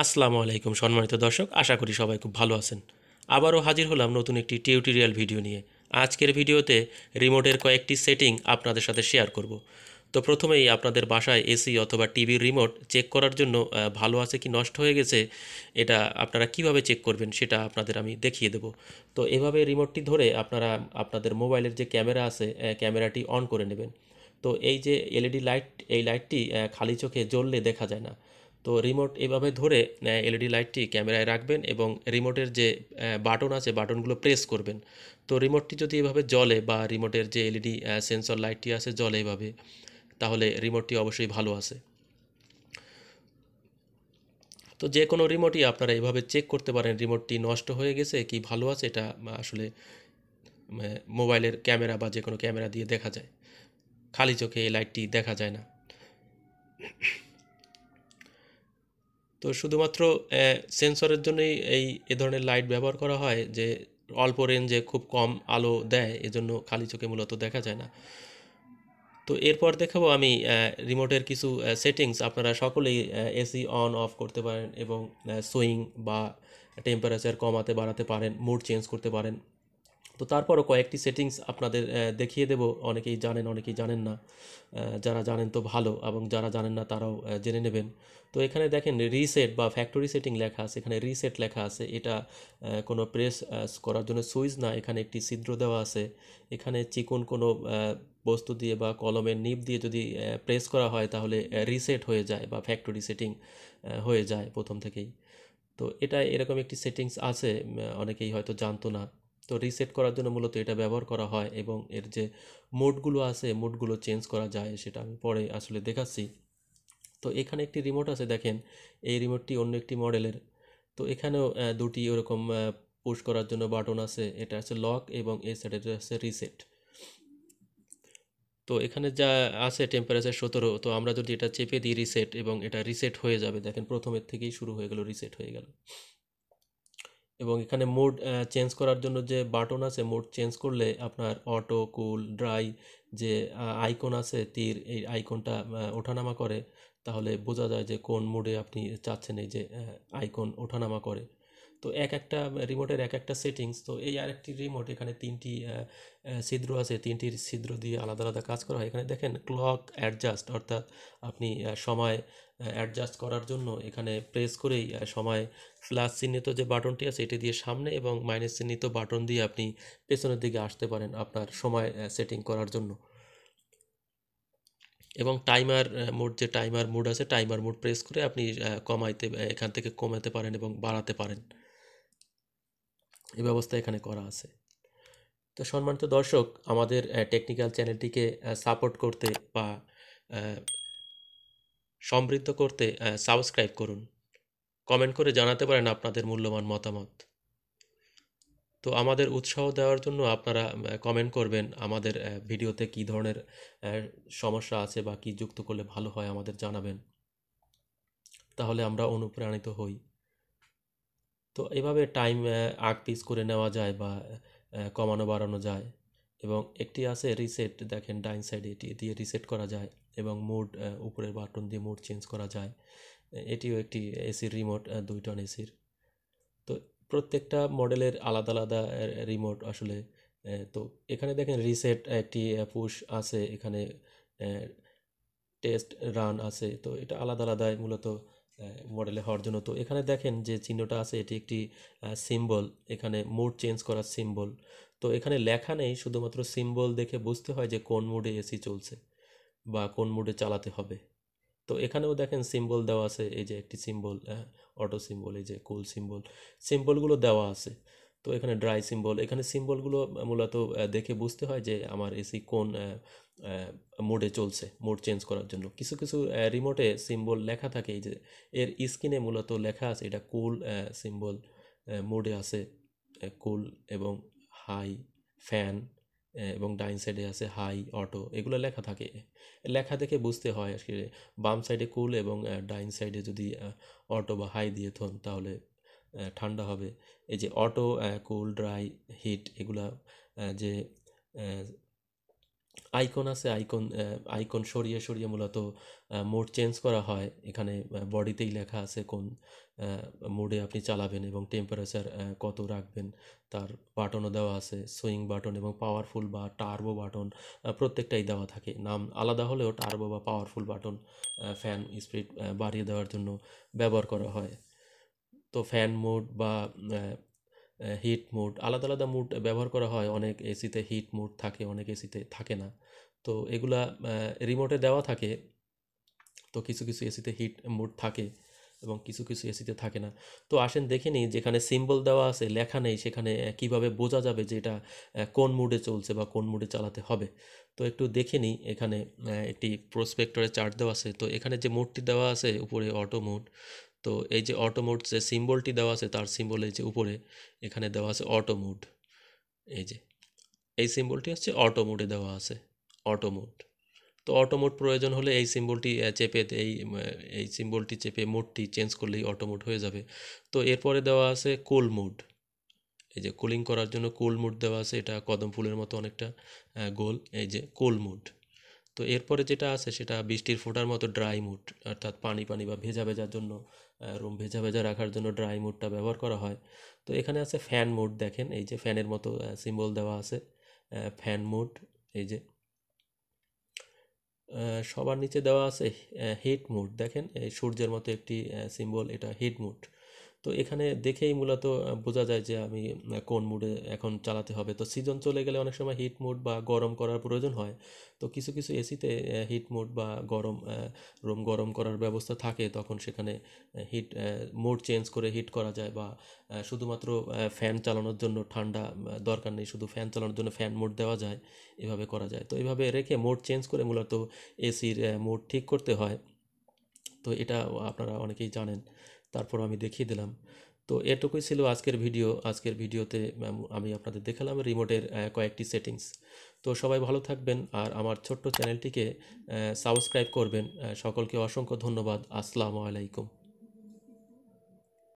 আসসালামু আলাইকুম সম্মানিত দর্শক, আশা করি সবাই খুব ভালো আছেন। আবারও হাজির হলাম নতুন একটি টিউটোরিয়াল ভিডিও নিয়ে। আজকের ভিডিওতে রিমোটের কয়েকটি সেটিং আপনাদের সাথে শেয়ার করব। তো প্রথমেই আপনাদের বাসায় এসি অথবা টিভির রিমোট চেক করার জন্য ভালো আছে কি নষ্ট হয়ে গেছে এটা আপনারা কিভাবে চেক করবেন সেটা আপনাদের আমি দেখিয়ে দেব। তো এভাবে রিমোটটি ধরে আপনারা আপনাদের মোবাইলের যে ক্যামেরা আছে ক্যামেরাটি অন করে নেবেন। তো এই যে এলইডি লাইট, এই লাইটটি খালি চোখে জ্বললে দেখা যায় না। তো রিমোট এভাবে ধরে এলইডি লাইটটি ক্যামেরায় রাখবেন এবং রিমোটের যে বাটন আছে বাটনগুলো প্রেস করবেন। তো রিমোটটি যদি এভাবে জ্বলে বা রিমোটের যে এলইডি সেন্সর লাইটটি আছে জ্বলে এভাবে, তাহলে রিমোটটি অবশ্যই ভালো আছে। তো যে কোনো রিমোটই আপনারা এভাবে চেক করতে পারেন রিমোটটি নষ্ট হয়ে গেছে কি ভালো আছে, এটা আসলে মোবাইলের ক্যামেরা বা যে কোনো ক্যামেরা দিয়ে দেখা যায়, খালি চোখে এই লাইটটি দেখা যায় না। তো শুধুমাত্র সেন্সরের জন্যই এ ধরনের লাইট ব্যবহার করা হয়, যে অল্প রেঞ্জে খুব কম আলো দেয়, এজন্য খালি চোখে মূলত দেখা যায় না। তো এরপর দেখাবো আমি রিমোটের কিছু সেটিংস। আপনারা সকলেই এসি অন অফ করতে পারেন এবং সুইং বা টেম্পারেচার কমাতে বাড়াতে পারেন, মুড চেঞ্জ করতে পারেন। তো তারপরও কয়েকটি সেটিংস আপনাদের দেখিয়ে দেব। অনেকেই জানেন, অনেকেই জানেন না। যারা জানেন তো ভালো, এবং যারা জানেন না তারাও জেনে নেবেন। তো এখানে দেখেন রিসেট বা ফ্যাক্টরি সেটিং লেখা আছে, এখানে রিসেট লেখা আছে। এটা কোনো প্রেস করার জন্য সুইচ না, এখানে একটি ছিদ্র দেওয়া আছে। এখানে চিকন কোনো বস্তু দিয়ে বা কলমের নিব দিয়ে যদি প্রেস করা হয় তাহলে রিসেট হয়ে যায় বা ফ্যাক্টরি সেটিং হয়ে যায় প্রথম থেকেই। তো এটা এরকম একটি সেটিংস আছে, অনেকেই হয়তো জানতো না। তো রিসেট করার জন্য মূলত এটা ব্যবহার করা হয়, এবং এর যে মোডগুলো আছে মুডগুলো চেঞ্জ করা যায়, সেটা আমি পরে আসলে দেখাচ্ছি। তো এখানে একটি রিমোট আছে দেখেন, এই রিমোটটি অন্য একটি মডেলের। তো এখানেও দুটি ওরকম পুশ করার জন্য বাটন আছে, এটা আছে লক এবং এই সাইডে আছে রিসেট। তো এখানে যা আছে টেম্পারেচার 17, তো আমরা যদি এটা চেপে দিই রিসেট, এবং এটা রিসেট হয়ে যাবে। দেখেন প্রথমের থেকেই শুরু হয়ে গেল, রিসেট হয়ে গেল। এবং এখানে মুড চেঞ্জ করার জন্য যে বাটন আছে, মুড চেঞ্জ করলে আপনার অটো, কুল, ড্রাই যে আইকন আছে তীর, এই আইকনটা ওঠানামা করে, তাহলে বোঝা যায় যে কোন মুডে আপনি চাচ্ছেন এই যে আইকন ওঠানামা করে। তো এক একটা রিমোটের এক একটা সেটিংস। তো এই আরেকটি রিমোট, এখানে তিনটি ছিদ্র আছে, তিনটি ছিদ্র দিয়ে আলাদা আলাদা কাজ করা হয়। এখানে দেখেন ক্লক অ্যাডজাস্ট, অর্থাৎ আপনি সময় অ্যাডজাস্ট করার জন্য এখানে প্রেস করেই সময়, প্লাস চিহ্নিত যে বাটনটি আছে এটি দিয়ে সামনে এবং মাইনাস চিহ্নিত বাটন দিয়ে আপনি পেছনের দিকে আসতে পারেন আপনার সময় সেটিং করার জন্য। এবং টাইমার মোড, যে টাইমার মোড আছে, টাইমার মোড প্রেস করে আপনি কমাইতে, এখান থেকে কমাতে পারেন এবং বাড়াতে পারেন। এই ব্যবস্থা এখানে করা আছে। তো সম্মানিত দর্শক, আমাদের টেকনিক্যাল চ্যানেলটিকে সাপোর্ট করতে বা সমৃদ্ধ করতে সাবস্ক্রাইব করুন। কমেন্ট করে জানাতে পারেন আপনাদের মূল্যবান মতামত। তো আমাদের উৎসাহ দেওয়ার জন্য আপনারা কমেন্ট করবেন আমাদের ভিডিওতে কী ধরনের সমস্যা আছে বা কী যুক্ত করলে ভালো হয় আমাদের জানাবেন, তাহলে আমরা অনুপ্রাণিত হই। তো এভাবে টাইম আগ পিস করে নেওয়া যায় বা কমানো বাড়ানো যায়। এবং একটি আছে রিসেট, দেখেন ডাইন সাইডে এটি দিয়ে রিসেট করা যায়, এবং মুড উপরের বাটন দিয়ে মুড চেঞ্জ করা যায়। এটিও একটি এসির রিমোট, 2 টন এসির। তো প্রত্যেকটা মডেলের আলাদা আলাদা রিমোট আসলে। তো এখানে দেখেন রিসেট একটি পুশ আছে, এখানে টেস্ট রান আছে। তো এটা আলাদা আলাদা মূলত মডেলে হওয়ার জন্য। তো এখানে দেখেন যে চিহ্নটা আছে, এটি একটি সিম্বল, এখানে মুড চেঞ্জ করার সিম্বল। তো এখানে লেখা নেই, শুধুমাত্র সিম্বল দেখে বুঝতে হয় যে কোন মুডে এসি চলছে বা কোন মুডে চালাতে হবে। তো এখানেও দেখেন সিম্বল দেওয়া আছে, এই যে একটি সিম্বল অটো সিম্বল, এই যে কুল সিম্বল, সিম্বলগুলো দেওয়া আছে। তো এখানে ড্রাই সিম্বল, এখানে সিম্বলগুলো মূলত দেখে বুঝতে হয় যে আমার এসি কোন মোডে চলছে, মোড চেঞ্জ করার জন্য। কিছু কিছু রিমোটে সিম্বল লেখা থাকে, এই যে এর স্ক্রিনে মূলত লেখা আছে এটা কুল সিম্বল মোডে আছে, কুল এবং হাই, ফ্যান, এবং ডাইন সাইডে আছে হাই, অটো, এগুলো লেখা থাকে। লেখা দেখে বুঝতে হয় আসলে। বাম সাইডে কুল এবং ডাইন সাইডে যদি অটো বা হাই দিয়ে থন তাহলে ঠান্ডা হবে। এই যে অটো, কুল, ড্রাই, হিট, এগুলা যে আইকন আছে, আইকন সরিয়ে সরিয়ে মূলত মোড চেঞ্জ করা হয়। এখানে বডিতেই লেখা আছে কোন মোডে আপনি চালাবেন এবং টেম্পারেচার কত রাখবেন, তার বাটনও দেওয়া আছে, সুইং বাটন এবং পাওয়ারফুল বা টার্বো বাটন প্রত্যেকটাই দেওয়া থাকে। নাম আলাদা হলেও টার্বো বা পাওয়ারফুল বাটন ফ্যান স্পিড বাড়িয়ে দেওয়ার জন্য ব্যবহার করা হয়। তো ফ্যান মোড বা হিট মোড, আলাদা আলাদা মোড ব্যবহার করা হয়। অনেক এসিতে হিট মোড থাকে, অনেক এসিতে থাকে না। তো এগুলা রিমোটে দেওয়া থাকে। তো কিছু কিছু এসিতে হিট মোড থাকে এবং কিছু কিছু এসিতে থাকে না। তো আসেন দেখে নিই, যেখানে সিম্বল দেওয়া আছে লেখা নেই সেখানে কিভাবে বোঝা যাবে যে এটা কোন মুডে চলছে বা কোন মুডে চালাতে হবে। তো একটু দেখে নিই, এখানে একটি প্রসপেক্টরে চার্ট দেওয়া আছে। তো এখানে যে মোডটি দেওয়া আছে উপরে অটো মোড, তো এই যে অটো মোড যে সিম্বলটি দেওয়া আছে তার সিম্বল এই যে উপরে এখানে দেওয়া আছে অটো মোড। এই যে এই সিম্বলটি হচ্ছে অটো মোডে দেওয়া আছে, অটো মোড। তো অটো মোড প্রয়োজন হলে এই সিম্বলটি চেপে এই সিম্বলটি চেপে মোডটি চেঞ্জ করলেই অটো মোড হয়ে যাবে। তো এরপরে দেওয়া আছে কুল মোড। এই যে কুলিং করার জন্য কুল মোড দেওয়া আছে, এটা কদম ফুলের মতো অনেকটা গোল, এই যে কুল মোড। তো এরপরে যেটা আছে সেটা বৃষ্টির ফোঁটার মতো ড্রাই মুড, অর্থাৎ পানি পানি বা ভেজা ভেজার জন্য, রুম ভেজা ভেজা রাখার জন্য ড্রাই মুডটা ব্যবহার করা হয়। তো এখানে আছে ফ্যান মুড, দেখেন এই যে ফ্যানের মতো সিম্বল দেওয়া আছে, ফ্যান মুড। এই যে সবার নিচে দেওয়া আছে হিট মুড, দেখেন এই সূর্যের মতো একটি সিম্বল, এটা হিট মুড। তো এখানে দেখেই মূলত বোঝা যায় যে আমি কোন মুডে এখন চালাতে হবে। তো সিজন চলে গেলে অনেক সময় হিট মুড বা গরম করার প্রয়োজন হয়। তো কিছু কিছু এসিতে হিট মুড বা গরম রুম গরম করার ব্যবস্থা থাকে, তখন সেখানে হিট মোড চেঞ্জ করে হিট করা যায়, বা শুধুমাত্র ফ্যান চালানোর জন্য ঠান্ডা দরকার নেই, শুধু ফ্যান চালানোর জন্য ফ্যান মোড দেওয়া যায়, এভাবে করা যায়। তো এইভাবে রেখে মোড চেঞ্জ করে মূলত এসির মোড ঠিক করতে হয়। তো এটা আপনারা অনেকেই জানেন, তারপর আমি দেখিয়ে দিলাম। তো এটুকুই ছিল আজকের ভিডিও। আজকের ভিডিওতে আমি আপনাদের দেখালাম রিমোটের কয়েকটি সেটিংস। তো সবাই ভালো থাকবেন আর আমার ছোট্ট চ্যানেলটিকে সাবস্ক্রাইব করবেন। সকলকে অসংখ্য ধন্যবাদ। আসসালামু আলাইকুম।